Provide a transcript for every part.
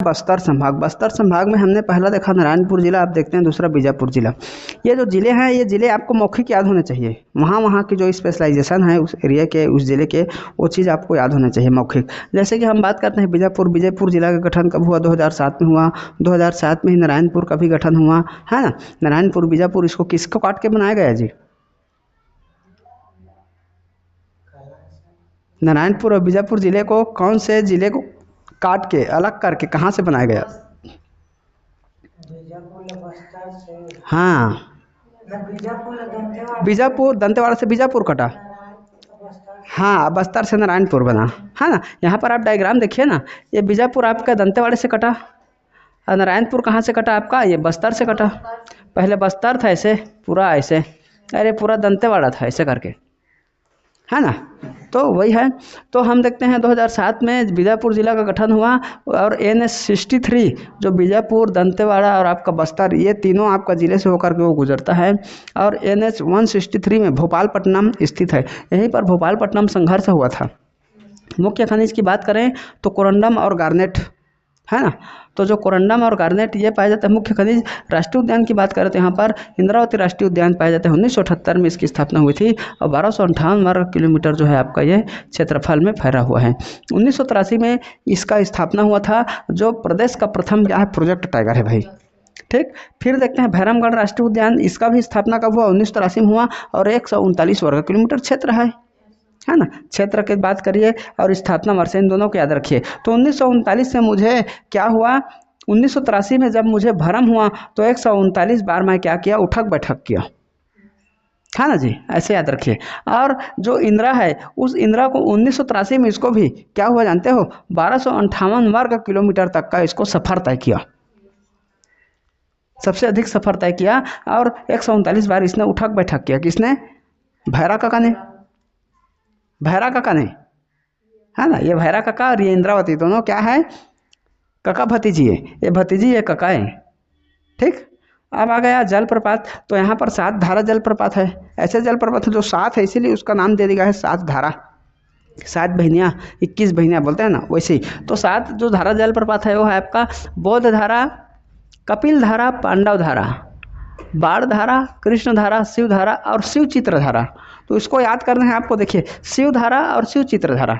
बस्तर संभाग। बस्तर संभाग में हमने पहला देखा नारायणपुर जिला, आप देखते हैं दूसरा बीजापुर जिला। ये जो ज़िले हैं, ये ज़िले आपको मौखिक याद होने चाहिए। वहाँ की जो स्पेशलाइजेशन है उस एरिया के, उस ज़िले के, वो चीज़ आपको याद होना चाहिए मौखिक। जैसे कि हम बात करते हैं विजयपुर जिला का गठन कब हुआ? 2007 में हुआ। 2007 में ही नारायणपुर का भी गठन हुआ है ना। नारायणपुर बीजापुर, इसको किसको काट के बनाया गया जी? नारायणपुर और बीजापुर जिले को कौन से जिले को काट के अलग करके कहाँ से बनाया गया? हाँ, बीजापुर दंतेवाड़ा से बीजापुर कटा। हाँ, बस्तर से नारायणपुर बना है ना। यहाँ पर आप डायग्राम देखिए ना, ये बीजापुर आपका दंतेवाड़े से कटा और नारायणपुर कहाँ से कटा आपका? ये बस्तर से कटा। पहले बस्तर था ऐसे पूरा ऐसे, अरे पूरा दंतेवाड़ा था ऐसे करके, है ना। तो वही है। तो हम देखते हैं 2007 में बीजापुर जिला का गठन हुआ और NH 63 जो बीजापुर, दंतेवाड़ा और आपका बस्तर, ये तीनों आपका ज़िले से होकर के वो गुजरता है। और NH 163 में भोपालपट्टनम स्थित है। यहीं पर भोपालपट्टनम संघर्ष हुआ था। मुख्य खनिज की बात करें तो कोरंडम और गार्नेट, है ना। तो जो कोरंडम और गार्नेट ये पाया जाता है मुख्य खनिज। राष्ट्रीय उद्यान की बात करें तो यहाँ पर इंद्रावती राष्ट्रीय उद्यान पाया जाता है। 1978 में इसकी स्थापना हुई थी और 1258 वर्ग किलोमीटर जो है आपका ये क्षेत्रफल में फैला हुआ है। 1983 में इसका स्थापना हुआ था। जो प्रदेश का प्रथम क्या है? प्रोजेक्ट टाइगर है भाई, ठीक। फिर देखते हैं भैरमगढ़ राष्ट्रीय उद्यान, इसका भी स्थापना कब हुआ? 1983 में हुआ और 139 वर्ग किलोमीटर क्षेत्र है ना। क्षेत्र की बात करिए और स्थापना वर्ष, इन दोनों को याद रखिए। तो 1939 में मुझे क्या हुआ? 1983 में जब मुझे भ्रम हुआ तो 139 बार मैं क्या किया? उठक बैठक किया, है ना जी, ऐसे याद रखिए। और जो इंदिरा है, उस इंदिरा को 1983 में इसको भी क्या हुआ जानते हो? 1258 वर्ग किलोमीटर तक का इसको सफर तय किया, सबसे अधिक सफर तय किया। और 139 बार इसने उठक बैठक किया। किसने? भैरा काका ने, भैरा काका ने, है ना। ये भैरा काका और ये इंद्रावती दोनों क्या है? काका भतीजी है। ये भतीजी, ये काका है, ठीक। अब आ गया जलप्रपात। तो यहाँ पर 7 धारा जलप्रपात है। ऐसे जलप्रपात है जो 7 है, इसीलिए उसका नाम दे दिया है 7 धारा। 7 बहनियाँ 21 बहनियाँ बोलते हैं ना, वैसे ही। तो 7 जो धारा जलप्रपात है वो है आपका बौद्ध धारा, कपिल धारा, पांडव धारा, बाण धारा, कृष्ण धारा, शिव धारा और शिव चित्र धारा। तो इसको याद करना है आपको। देखिए, शिव धारा और शिव चित्र धारा,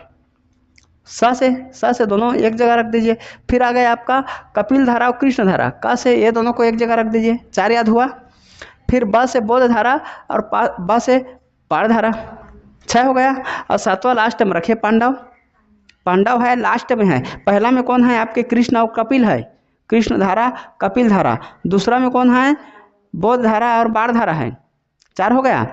स से दोनों एक जगह रख दीजिए। फिर आ गया आपका कपिल धारा और कृष्ण धारा, का से ये दोनों को एक जगह रख दीजिए। 4 याद हुआ। फिर ब से बौद्ध धारा और ब से पाण धारा, 6 हो गया। और 7वां लास्ट में रखिए पांडव। पांडव है लास्ट में है। पहला में कौन है? आपके कृष्ण और कपिल है, कृष्ण धारा, कपिल धारा। दूसरा में कौन है? बौद्ध धारा और बाण धारा है, 4 हो गया।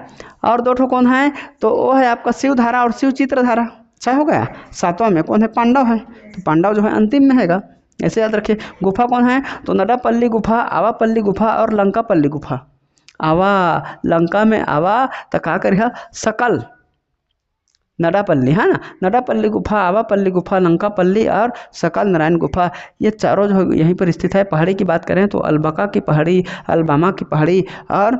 और 2 ठो कौन है? तो वो है आपका शिव धारा और शिव चित्र धारा, 6 हो गया। 7वां में कौन है? पांडव है। तो पांडव जो है अंतिम में हैगा, ऐसे याद रखिए। गुफा कौन है? तो नडापल्ली गुफा, आवापल्ली गुफा और लंकापल्ली गुफा। आवा, लंका में आवा तो का करिए? सकल नडापल्ली, है ना। नडापल्ली गुफा, आवापल्ली गुफा, लंकापल्ली और सकल नारायण गुफा, ये चारों जो यहीं पर स्थित है। पहाड़ी की बात करें तो अलबका की पहाड़ी, अलबामा की पहाड़ी और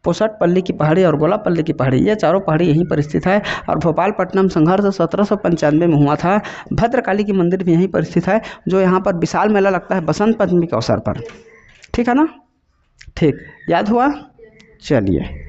पोसटपल्ली की पहाड़ी और गोलापल्ली की पहाड़ी, ये चारों पहाड़ी यहीं पर स्थित है। और भोपालपट्टनम संघर्ष 1795 में हुआ था। भद्रकाली की मंदिर भी यहीं पर स्थित है, जो यहाँ पर विशाल मेला लगता है बसंत पंचमी के अवसर पर, ठीक है ना। ठीक, याद हुआ? चलिए।